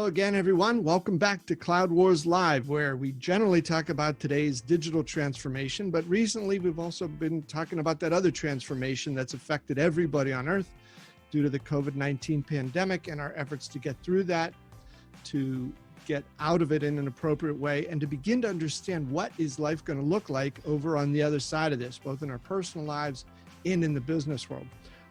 Hello again, everyone. Welcome back to Cloud Wars Live, where we generally talk about today's digital transformation, but recently we've also been talking about that other transformation that's affected everybody on Earth due to the COVID-19 pandemic and our efforts to get through that, to get out of it in an appropriate way, and to begin to understand what is life going to look like over on the other side of this, both in our personal lives and in the business world.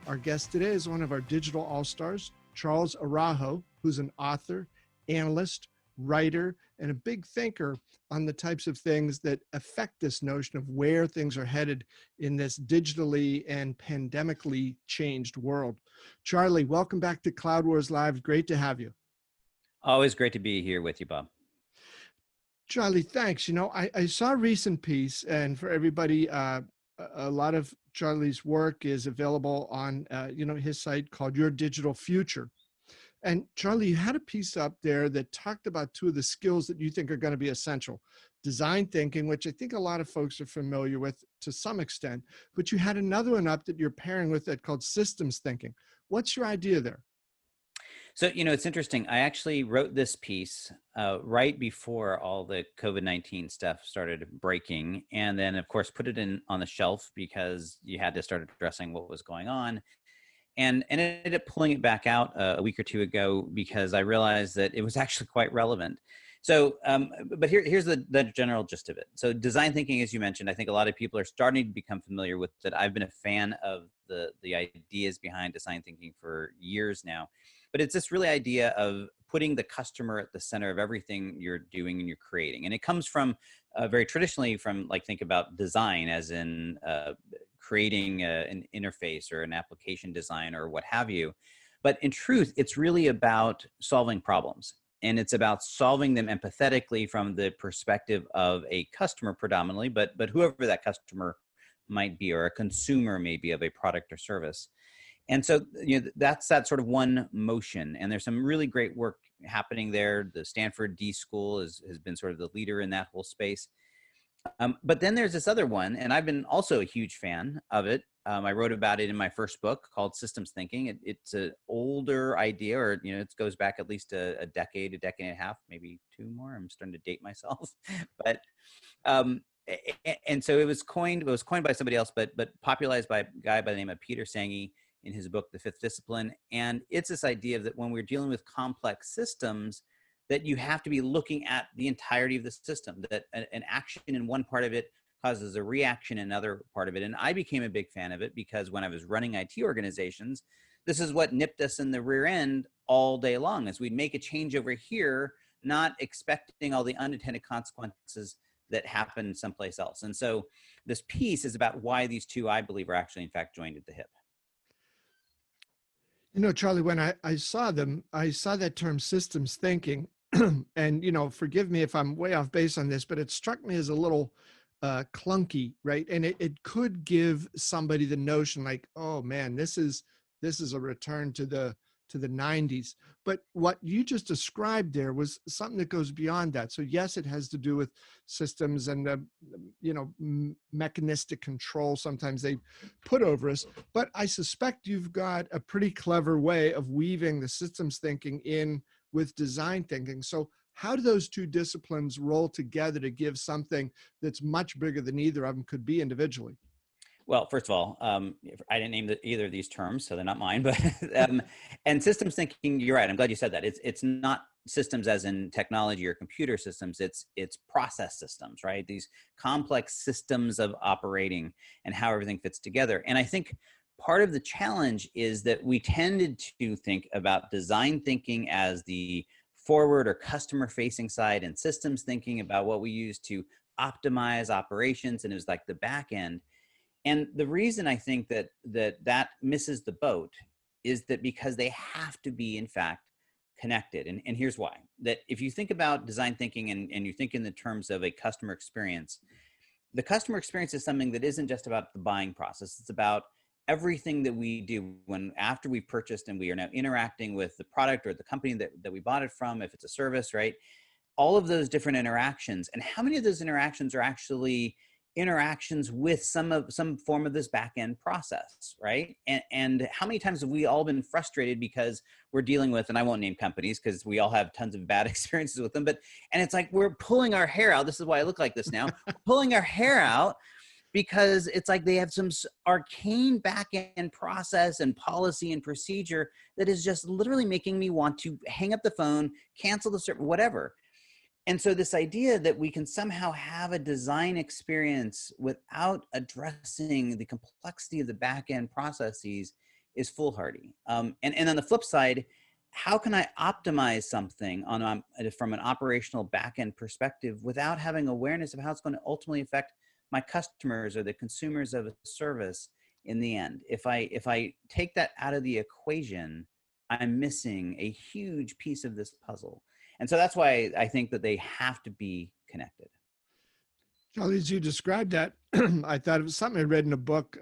Our guest today is one of our digital all-stars, Charles Araujo, who's an author, analyst, writer, and a big thinker on the types of things that affect this notion of where things are headed in this digitally and pandemically changed world. Charlie, welcome back to Cloud Wars Live. Great to have you. Always great to be here with you, Bob. Charlie, thanks. You know, I saw a recent piece, and for everybody, a lot of Charlie's work is available on, his site called Your Digital Future. And Charlie, you had a piece up there that talked about two of the skills that you think are going to be essential. Design thinking, which I think a lot of folks are familiar with to some extent, but you had another one up that you're pairing with that called systems thinking. What's your idea there? So, it's interesting. I actually wrote this piece right before all the COVID-19 stuff started breaking. And then, of course, put it on the shelf because you had to start addressing what was going on. And ended up pulling it back out a week or two ago because I realized that it was actually quite relevant. So, but here's the general gist of it. So design thinking, as you mentioned, I think a lot of people are starting to become familiar with it. I've been a fan of the ideas behind design thinking for years now. But it's this really idea of putting the customer at the center of everything you're doing and you're creating. And it comes from very traditionally from think about design as in creating an interface or an application design or what have you. But in truth, it's really about solving problems. And it's about solving them empathetically from the perspective of a customer predominantly, but whoever that customer might be, or a consumer maybe of a product or service. And so, that's that sort of one motion. And there's some really great work happening there. The Stanford D School has been sort of the leader in that whole space. But then there's this other one, and I've been also a huge fan of it. I wrote about it in my first book called Systems Thinking. It's an older idea, or, it goes back at least a decade and a half, maybe two more. I'm starting to date myself. But and so it was coined by somebody else, but popularized by a guy by the name of Peter Senge in his book, The Fifth Discipline. And it's this idea that when we're dealing with complex systems, that you have to be looking at the entirety of the system, that an action in one part of it causes a reaction in another part of it. And I became a big fan of it because when I was running IT organizations, this is what nipped us in the rear end all day long, as we'd make a change over here, not expecting all the unintended consequences that happen someplace else. And so this piece is about why these two, I believe, are actually, in fact, joined at the hip. Charlie, when I saw them, I saw that term systems thinking, and, forgive me if I'm way off base on this, but it struck me as a little clunky, right? And it could give somebody the notion like, oh man, this is a return to the 90s. But what you just described there was something that goes beyond that. So yes, it has to do with systems and, mechanistic control sometimes they put over us. But I suspect you've got a pretty clever way of weaving the systems thinking in with design thinking. So how do those two disciplines roll together to give something that's much bigger than either of them could be individually? Well, first of all, I didn't name either of these terms, so they're not mine. But and systems thinking, you're right. I'm glad you said that. It's not systems as in technology or computer systems. It's process systems, right? These complex systems of operating and how everything fits together. And I think part of the challenge is that we tended to think about design thinking as the forward or customer-facing side, and systems thinking about what we use to optimize operations, and it was like the back end. And the reason I think that misses the boat is that because they have to be, in fact, connected. And here's why. That if you think about design thinking and you think in the terms of a customer experience, the customer experience is something that isn't just about the buying process. It's about everything that we do after we've purchased and we are now interacting with the product or the company that we bought it from, if it's a service, right? All of those different interactions, and how many of those interactions are actually interactions with some form of this back end process, right? And how many times have we all been frustrated because we're dealing with, and I won't name companies because we all have tons of bad experiences with them, but and it's like we're pulling our hair out. This is why I look like this now. We're pulling our hair out because it's like they have some arcane back end process and policy and procedure that is just literally making me want to hang up the phone, cancel the service, whatever. And so this idea that we can somehow have a design experience without addressing the complexity of the back end processes is foolhardy. And on the flip side, how can I optimize something on from an operational back end perspective without having awareness of how it's going to ultimately affect my customers or the consumers of a service in the end? If I take that out of the equation, I'm missing a huge piece of this puzzle. And so that's why I think that they have to be connected. Charlie, as you described that, I thought it was something I read in a book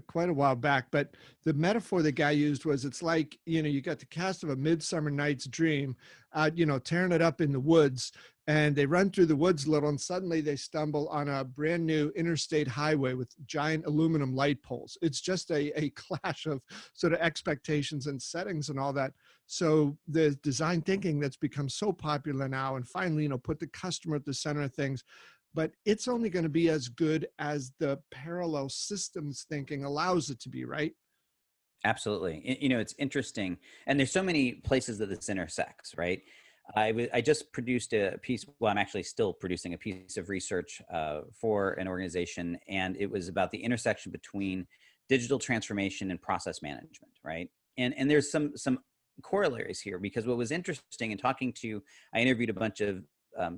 quite a while back, but the metaphor the guy used was it's like, you got the cast of A Midsummer Night's Dream out, tearing it up in the woods, and they run through the woods a little, and suddenly they stumble on a brand new interstate highway with giant aluminum light poles. It's just a clash of sort of expectations and settings and all that. So the design thinking that's become so popular now, and finally, put the customer at the center of things, but it's only going to be as good as the parallel systems thinking allows it to be, right? Absolutely. It's interesting. And there's so many places that this intersects, right? I just produced a piece. Well, I'm actually still producing a piece of research for an organization, and it was about the intersection between digital transformation and process management, right? And there's some corollaries here, because what was interesting in talking to, I interviewed a bunch of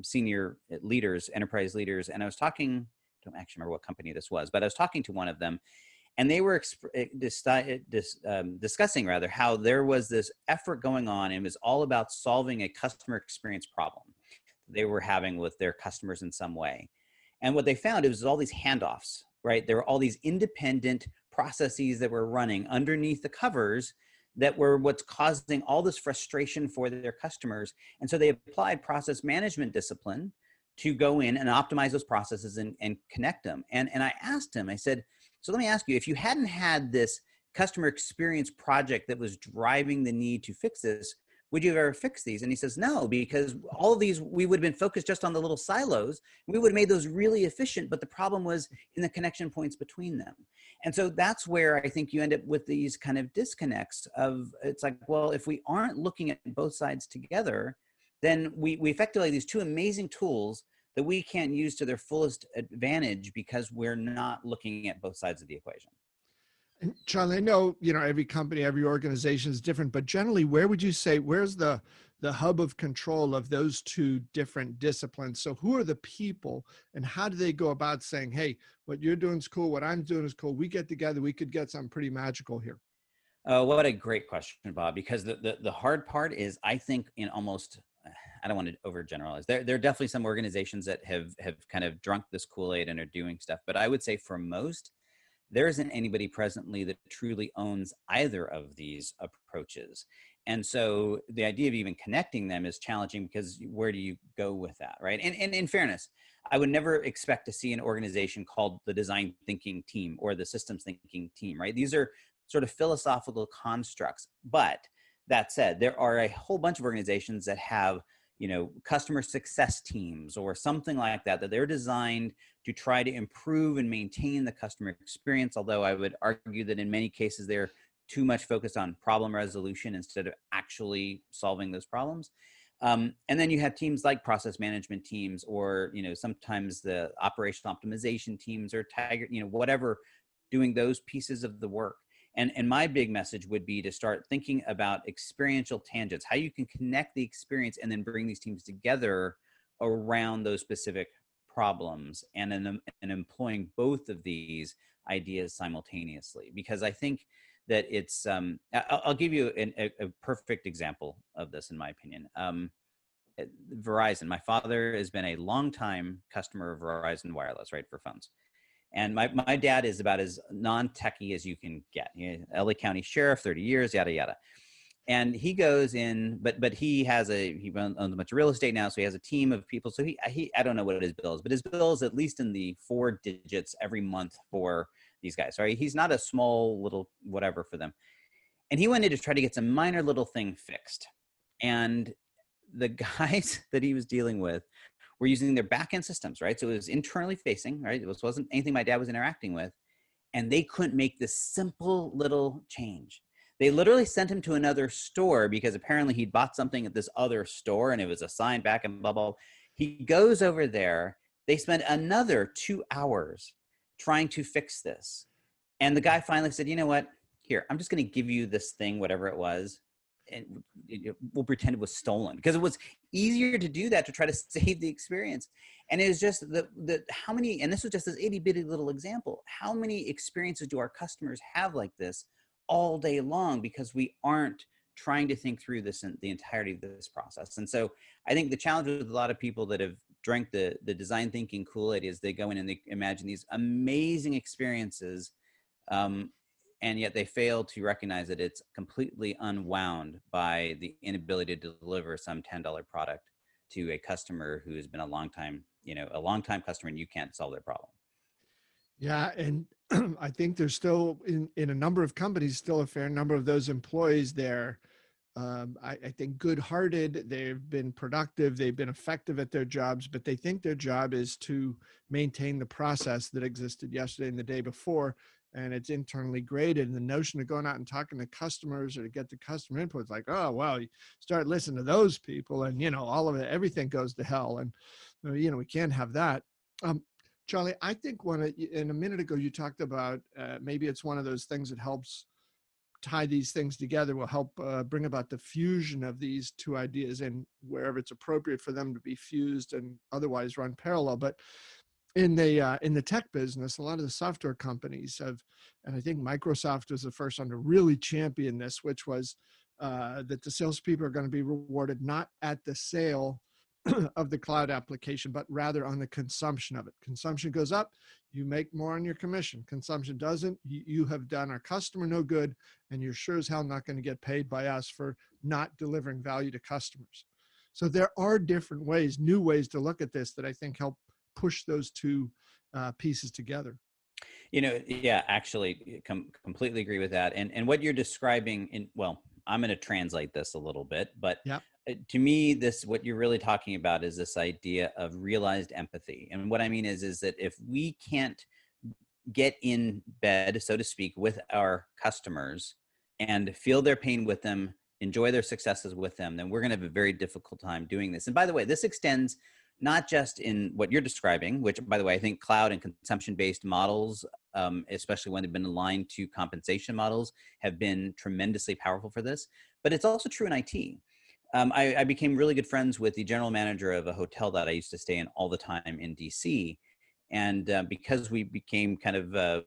senior leaders, enterprise leaders, and I was talking, I don't actually remember what company this was, but I was talking to one of them, and they were discussing rather how there was this effort going on, and it was all about solving a customer experience problem they were having with their customers in some way. And what they found, it was all these handoffs, right? There were all these independent processes that were running underneath the covers that were what's causing all this frustration for their customers. And so they applied process management discipline to go in and optimize those processes and connect them. And I asked him, I said, so let me ask you, if you hadn't had this customer experience project that was driving the need to fix this, would you have ever fixed these? And he says, no, because all of these, we would have been focused just on the little silos. We would have made those really efficient, but the problem was in the connection points between them. And so that's where I think you end up with these kind of disconnects of, it's like, well, if we aren't looking at both sides together, then we effectively have these two amazing tools that we can't use to their fullest advantage because we're not looking at both sides of the equation. And Charlie, I know, every company, every organization is different, but generally, where would you say, where's the hub of control of those two different disciplines? So who are the people, and how do they go about saying, hey, what you're doing is cool, what I'm doing is cool, we get together, we could get something pretty magical here? What a great question, Bob, because the hard part is, I think, in almost, I don't want to overgeneralize. There are definitely some organizations that have kind of drunk this Kool-Aid and are doing stuff, but I would say for most, there isn't anybody presently that truly owns either of these approaches. And so the idea of even connecting them is challenging, because where do you go with that, right? And in fairness, I would never expect to see an organization called the design thinking team or the systems thinking team, right? These are sort of philosophical constructs. But that said, there are a whole bunch of organizations that have customer success teams or something like that, that they're designed to try to improve and maintain the customer experience. Although I would argue that in many cases, they're too much focused on problem resolution instead of actually solving those problems. And then you have teams like process management teams, or, sometimes the operational optimization teams, or Tiger, whatever, doing those pieces of the work. And my big message would be to start thinking about experiential tangents, how you can connect the experience and then bring these teams together around those specific problems, and employing both of these ideas simultaneously. Because I think that it's, I'll give you a perfect example of this, in my opinion. Verizon, my father has been a longtime customer of Verizon Wireless, right, for phones. And my dad is about as non-techie as you can get. LA County Sheriff, 30 years, yada, yada. And he goes in, but he owns a bunch of real estate now, so he has a team of people. So he I don't know what his bill is, but his bill is at least in the 4 digits every month for these guys. Right? He's not a small little whatever for them. And he went in to try to get some minor little thing fixed. And the guys that he was dealing with were using their backend systems, right? So it was internally facing, right? It wasn't anything my dad was interacting with. And they couldn't make this simple little change. They literally sent him to another store because apparently he'd bought something at this other store and it was assigned back and blah, blah. He goes over there. They spend another 2 hours trying to fix this. And the guy finally said, you know what? Here, I'm just going to give you this thing, whatever it was, and we'll pretend it was stolen, because it was easier to do that to try to save the experience. And it was just how many, and this was just this itty bitty little example, how many experiences do our customers have like this all day long because we aren't trying to think through this in the entirety of this process. And so I think the challenge with a lot of people that have drank the design thinking Kool-Aid is they go in and they imagine these amazing experiences, and yet they fail to recognize that it's completely unwound by the inability to deliver some $10 product to a customer who has been a long time customer, and you can't solve their problem. Yeah. And I think there's still in a number of companies, still a fair number of those employees there. I think good-hearted, they've been productive, they've been effective at their jobs, but they think their job is to maintain the process that existed yesterday and the day before, and it's internally graded. And the notion of going out and talking to customers or to get the customer input is like, oh, well, you start listening to those people and, all of it, everything goes to hell. And, we can't have that. Charlie, I think in a minute ago, you talked about maybe it's one of those things that helps tie these things together, will help bring about the fusion of these two ideas and wherever it's appropriate for them to be fused and otherwise run parallel. But in the tech business, a lot of the software companies have, and I think Microsoft was the first one to really champion this, which was that the salespeople are going to be rewarded not at the sale of the cloud application, but rather on the consumption of it. Consumption goes up, you make more on your commission. Consumption doesn't, you have done our customer no good, and you're sure as hell not going to get paid by us for not delivering value to customers. So there are different ways, new ways to look at this that I think help push those two pieces together. Yeah, actually, completely agree with that. And what you're describing I'm going to translate this a little bit, but yep. To me, what you're really talking about is this idea of realized empathy. And what I mean is that if we can't get in bed, so to speak, with our customers and feel their pain with them, enjoy their successes with them, then we're going to have a very difficult time doing this. And by the way, this extends not just in what you're describing, which, by the way, I think cloud and consumption-based models, especially when they've been aligned to compensation models, have been tremendously powerful for this. But it's also true in IT. I became really good friends with the general manager of a hotel that I used to stay in all the time in DC. And because we became kind of I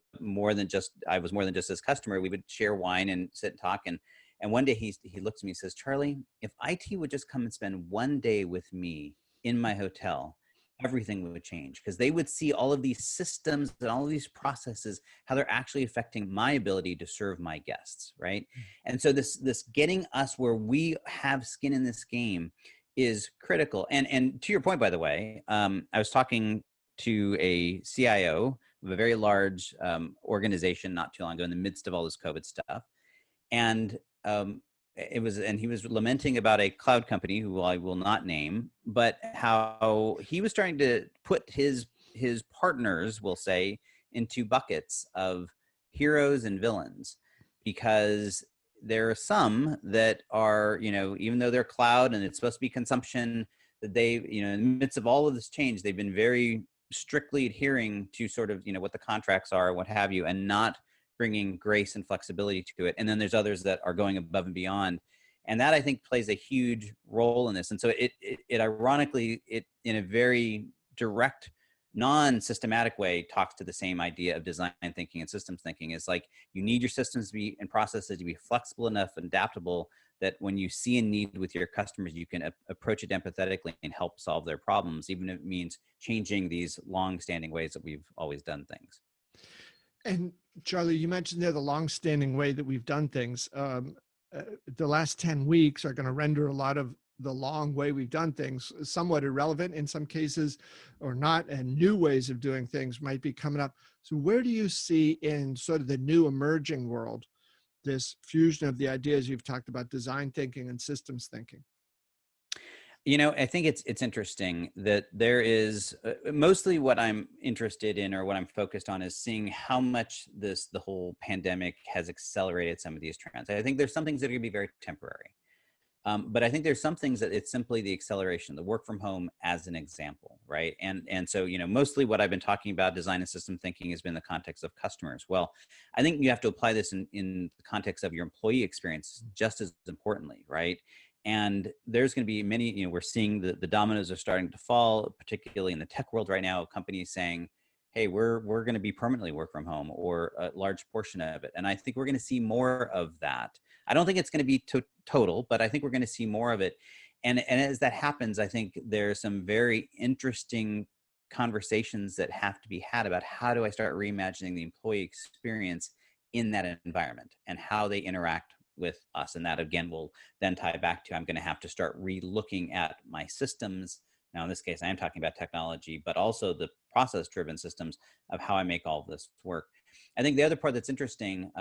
was more than just his customer, we would share wine and sit and talk. And one day he looks at me and says, Charlie, if IT would just come and spend one day with me in my hotel, everything would change, because they would see all of these systems and all of these processes, how they're actually affecting my ability to serve my guests, right? Mm-hmm. And so this getting us where we have skin in this game is critical. And to your point, by the way, I was talking to a CIO of a very large organization not too long ago in the midst of all this COVID stuff. And he was lamenting about a cloud company who I will not name, but how he was trying to put his partners, we'll say, into buckets of heroes and villains, because there are some that are, even though they're cloud and it's supposed to be consumption, that they, in the midst of all of this change, they've been very strictly adhering to sort of, what the contracts are, what have you, and not bringing grace and flexibility to it. And then there's others that are going above and beyond. And that, I think, plays a huge role in this. And so it ironically, in a very direct, non-systematic way, talks to the same idea of design thinking and systems thinking. Is like, you need your systems to be and processes to be flexible enough and adaptable that when you see a need with your customers, you can approach it empathetically and help solve their problems, even if it means changing these long-standing ways that we've always done things. And Charlie, you mentioned there the long-standing way that we've done things. the last 10 weeks are going to render a lot of the long way we've done things somewhat irrelevant in some cases or not, and new ways of doing things might be coming up. So where do you see in sort of the new emerging world this fusion of the ideas you've talked about, design thinking and systems thinking? I think it's interesting that there is mostly what I'm interested in, or what I'm focused on, is seeing how much the whole pandemic has accelerated some of these trends. I think there's some things that are going to be very temporary. But I think there's some things that it's simply the acceleration, the work from home as an example, right? And so, mostly what I've been talking about, design and system thinking, has been the context of customers. Well, I think you have to apply this in the context of your employee experience just as importantly, right? And there's going to be many, we're seeing the dominoes are starting to fall, particularly in the tech world right now, companies saying, hey, we're going to be permanently work from home, or a large portion of it. And I think we're going to see more of that. I don't think it's going to be total, but I think we're going to see more of it. And as that happens, I think there's some very interesting conversations that have to be had about how do I start reimagining the employee experience in that environment and how they interact with us. And that, again, will then tie back to, I'm going to have to start re-looking at my systems. Now, in this case, I am talking about technology, but also the process-driven systems of how I make all of this work. I think the other part that's interesting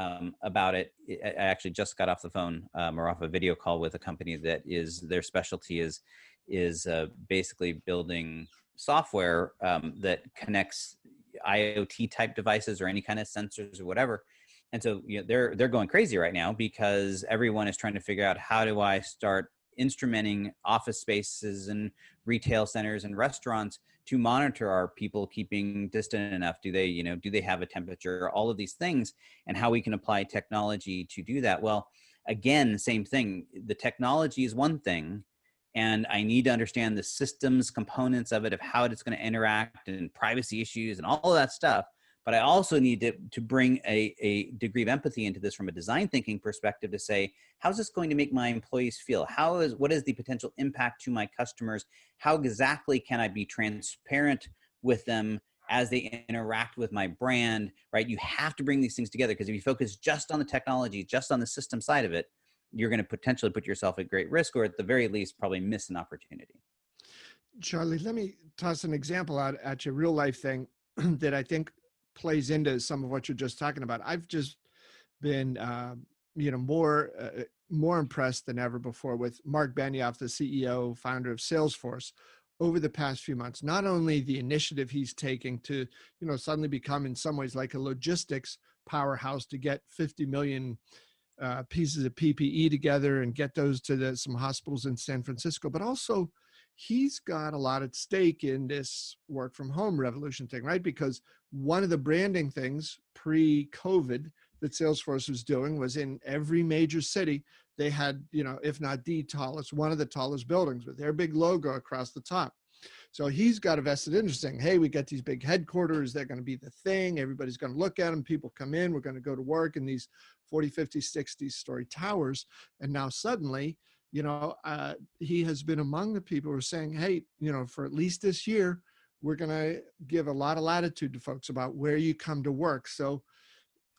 about it, I actually just got off the phone or off a video call with a company that is, their specialty is basically building software that connects IoT type devices or any kind of sensors or whatever. And so they're going crazy right now because everyone is trying to figure out, how do I start instrumenting office spaces and retail centers and restaurants to monitor, our people keeping distant enough? Do they have a temperature? All of these things, and how we can apply technology to do that. Well, again, same thing. The technology is one thing, and I need to understand the systems components of it, of how it's going to interact, and privacy issues and all of that stuff. But I also need to bring a degree of empathy into this from a design thinking perspective to say, how's this going to make my employees feel? What is the potential impact to my customers? How exactly can I be transparent with them as they interact with my brand, right? You have to bring these things together, because if you focus just on the technology, just on the system side of it, you're going to potentially put yourself at great risk, or at the very least, probably miss an opportunity. Charlie, let me toss an example out at you, real life thing that I think plays into some of what you're just talking about. I've just been, more impressed than ever before with Mark Benioff, the CEO, founder of Salesforce, over the past few months. Not only the initiative he's taking to, suddenly become in some ways like a logistics powerhouse to get 50 million pieces of PPE together and get those to some hospitals in San Francisco, but also he's got a lot at stake in this work from home revolution thing, right? Because one of the branding things pre-COVID that Salesforce was doing was, in every major city, they had, if not the tallest, one of the tallest buildings with their big logo across the top. So he's got a vested interest in, hey, we got these big headquarters, they're going to be the thing, everybody's going to look at them, people come in, we're going to go to work in these 40, 50, 60-story towers. And now suddenly, he has been among the people who are saying, hey, for at least this year, we're going to give a lot of latitude to folks about where you come to work. So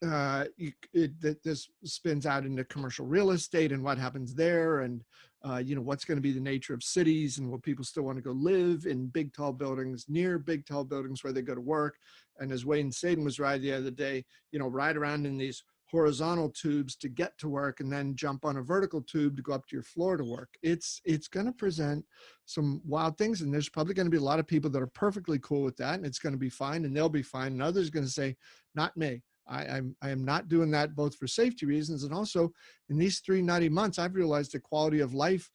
this spins out into commercial real estate and what happens there, and what's going to be the nature of cities, and will people still want to go live in big tall buildings, near big tall buildings where they go to work. And as Wayne Sadin was riding the other day, ride around in these horizontal tubes to get to work, and then jump on a vertical tube to go up to your floor to work. It's going to present some wild things, and there's probably going to be a lot of people that are perfectly cool with that, and it's going to be fine, and they'll be fine, and others are going to say, not me. I am not doing that, both for safety reasons, and also in these 3 nutty months, I've realized a quality of life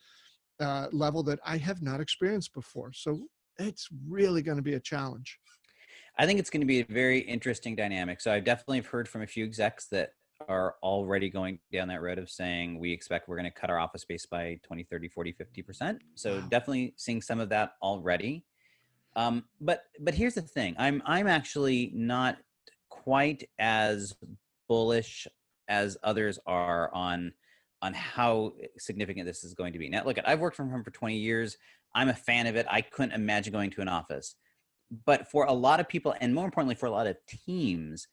level that I have not experienced before. So it's really going to be a challenge. I think it's going to be a very interesting dynamic. So I've definitely heard from a few execs that are already going down that road of saying, we expect we're going to cut our office space by 20, 30, 40, 50%. So Wow. definitely seeing some of that already. But here's the thing. I'm actually not quite as bullish as others are on how significant this is going to be. Now, look, I've worked from home for 20 years. I'm a fan of it. I couldn't imagine going to an office. But for a lot of people, and more importantly, for a lot of teams,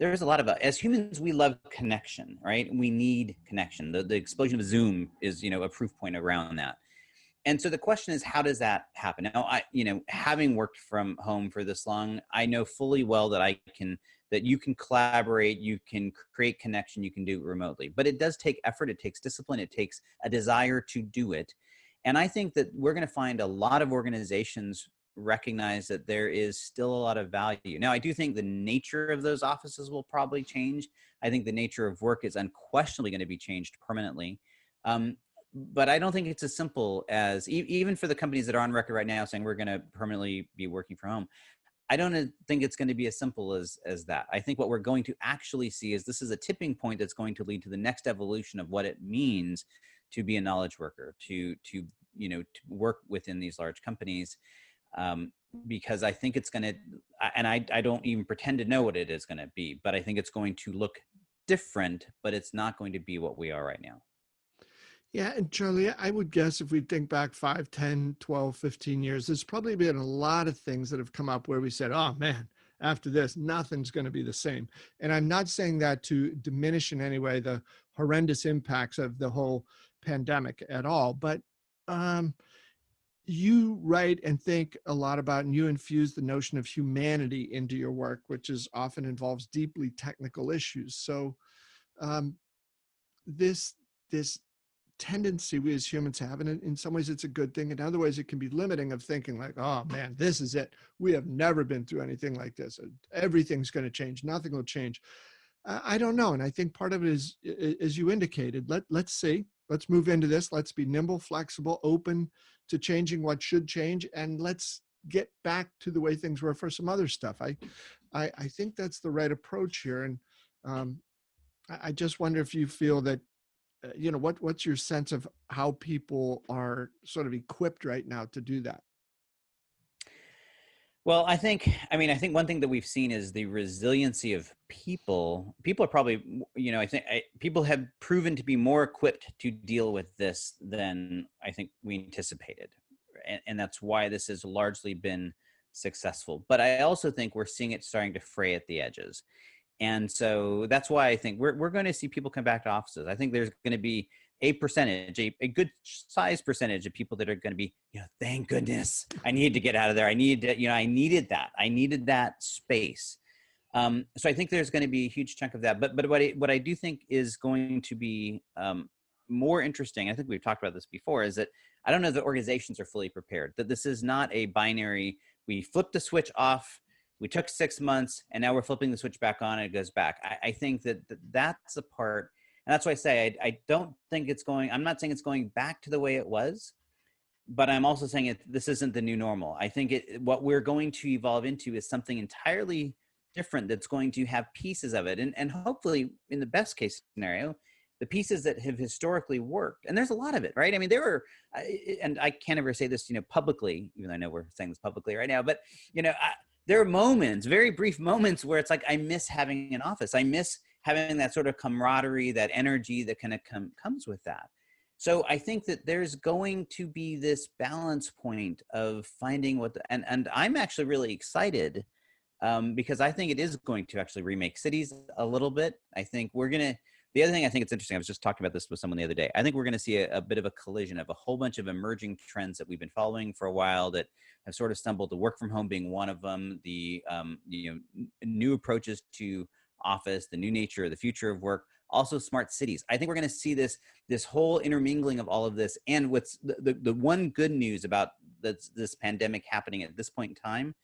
there's a lot of, as humans, we love connection, right? We need connection. The explosion of Zoom is, a proof point around that. And so the question is, how does that happen? Now, having worked from home for this long, I know fully well that that you can collaborate, you can create connection, you can do it remotely, but it does take effort. It takes discipline. It takes a desire to do it. And I think that we're going to find a lot of organizations recognize that there is still a lot of value. Now, I do think the nature of those offices will probably change. I think the nature of work is unquestionably going to be changed permanently. But I don't think it's as simple as, even for the companies that are on record right now saying we're going to permanently be working from home, I don't think it's going to be as simple as that. I think what we're going to actually see is this is a tipping point that's going to lead to the next evolution of what it means to be a knowledge worker, to work within these large companies. Because I think it's going to, and I don't even pretend to know what it is going to be, but I think it's going to look different, but it's not going to be what we are right now. Yeah. And Charlie, I would guess if we think back 5, 10, 12, 15 years, there's probably been a lot of things that have come up where we said, oh man, after this, nothing's going to be the same. And I'm not saying that to diminish in any way the horrendous impacts of the whole pandemic at all, but you write and think a lot about, and you infuse the notion of humanity into your work, which is often involves deeply technical issues. So this tendency we as humans have, and in some ways it's a good thing, in other ways it can be limiting, of thinking like, oh man, this is it, we have never been through anything like this, everything's going to change, nothing will change. I don't know. And I think part of it is, as you indicated, let's see, let's move into this, let's be nimble, flexible, open to changing what should change, and let's get back to the way things were for some other stuff. I think that's the right approach here. And I just wonder if you feel that, what's your sense of how people are sort of equipped right now to do that? Well, I think one thing that we've seen is the resiliency of people. People are probably, people have proven to be more equipped to deal with this than I think we anticipated. And that's why this has largely been successful. But I also think we're seeing it starting to fray at the edges. And so that's why I think we're going to see people come back to offices. I think there's going to be a percentage, a good size percentage of people that are going to be, thank goodness I needed to get out of there. I needed that space. So I think there's going to be a huge chunk of that. But what I do think is going to be more interesting, I think we've talked about this before, is that I don't know that organizations are fully prepared, that this is not a binary, we flipped the switch off, we took 6 months, and now we're flipping the switch back on and it goes back. I think that's a part, and that's why I say I don't think I'm not saying it's going back to the way it was, but I'm also saying this isn't the new normal. I think what we're going to evolve into is something entirely different that's going to have pieces of it. And hopefully, in the best case scenario, the pieces that have historically worked, and there's a lot of it, right? I mean, and I can't ever say this, publicly, even though I know we're saying this publicly right now, but, there are moments, very brief moments, where it's like, I miss having an office. I miss having that sort of camaraderie, that energy that kind of comes with that. So I think that there's going to be this balance point of finding and I'm actually really excited because I think it is going to actually remake cities a little bit. I think the other thing I think it's interesting, I was just talking about this with someone the other day. I think we're going to see a bit of a collision of a whole bunch of emerging trends that we've been following for a while that have sort of stumbled, the work from home being one of them, the new approaches to office, the new nature of the future of work, also smart cities. I think we're going to see this whole intermingling of all of this. And what's the one good news about this pandemic happening at this point in time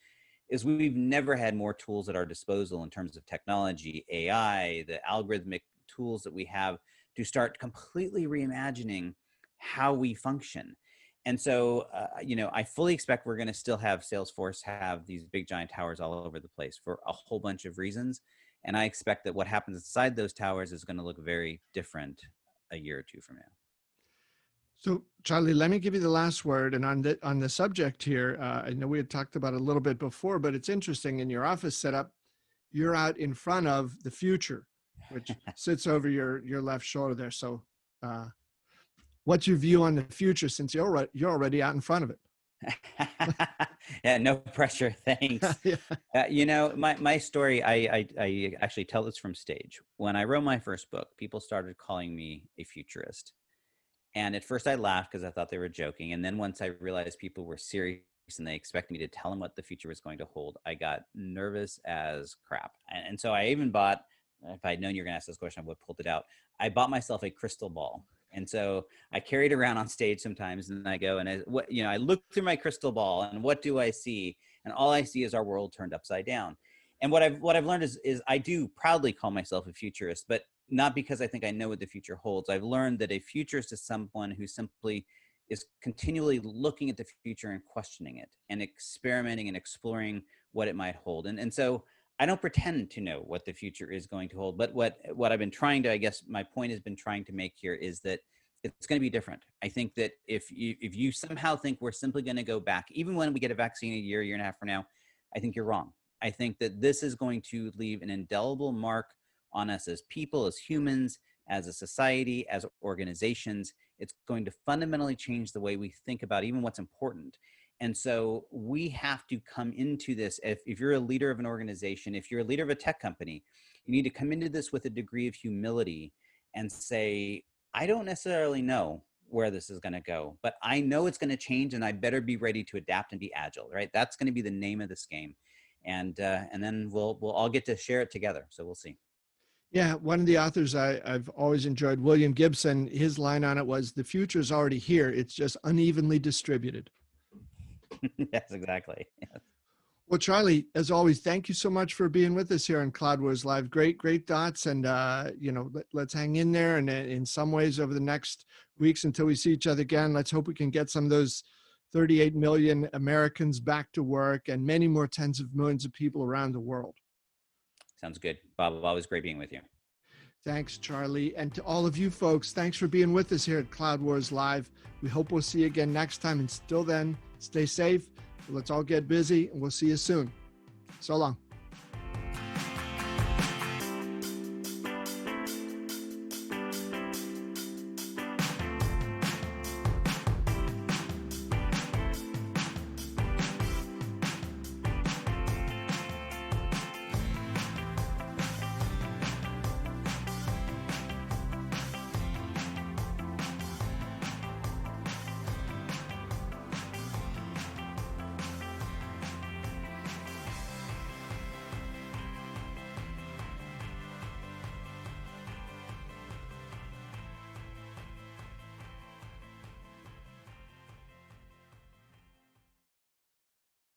is we've never had more tools at our disposal in terms of technology, AI, the algorithmic tools that we have to start completely reimagining how we function. And so, I fully expect we're going to still have Salesforce have these big giant towers all over the place for a whole bunch of reasons. And I expect that what happens inside those towers is going to look very different a year or two from now. So, Charlie, let me give you the last word. And on the subject here, I know we had talked about it a little bit before, but it's interesting. In your office setup, you're out in front of the future, which sits over your left shoulder there. So what's your view on the future, since you're already out in front of it? Yeah, no pressure. Thanks. Yeah. My story, I actually tell this from stage. When I wrote my first book, people started calling me a futurist. And at first I laughed because I thought they were joking. And then once I realized people were serious and they expected me to tell them what the future was going to hold, I got nervous as crap. And so I even bought, if I'd known you were going to ask this question, I would have pulled it out. I bought myself a crystal ball. And so I carry it around on stage sometimes, and I go and I look through my crystal ball, and what do I see? And all I see is our world turned upside down. And what I've learned is I do proudly call myself a futurist, but not because I think I know what the future holds. I've learned that a futurist is someone who simply is continually looking at the future and questioning it and experimenting and exploring what it might hold. And so I don't pretend to know what the future is going to hold, but what I've been trying to, I guess my point has been trying to make here is that it's going to be different. I think that if you somehow think we're simply going to go back, even when we get a vaccine a year and a half from now, I think you're wrong. I think that this is going to leave an indelible mark on us as people, as humans, as a society, as organizations. It's going to fundamentally change the way we think about even what's important. And so we have to come into this. If you're a leader of an organization, if you're a leader of a tech company, you need to come into this with a degree of humility and say, I don't necessarily know where this is going to go, but I know it's going to change, and I better be ready to adapt and be agile, right? That's going to be the name of this game. And then we'll all get to share it together. So we'll see. Yeah, one of the authors I've always enjoyed, William Gibson, his line on it was, the future is already here. It's just unevenly distributed. Yes, exactly. Yes. Well, Charlie, as always, thank you so much for being with us here on Cloud Wars Live. Great thoughts. And, let's hang in there. And in some ways over the next weeks until we see each other again, let's hope we can get some of those 38 million Americans back to work and many more tens of millions of people around the world. Sounds good. Bob, always great being with you. Thanks, Charlie. And to all of you folks, thanks for being with us here at Cloud Wars Live. We hope we'll see you again next time. And still then, stay safe. Let's all get busy, and we'll see you soon. So long.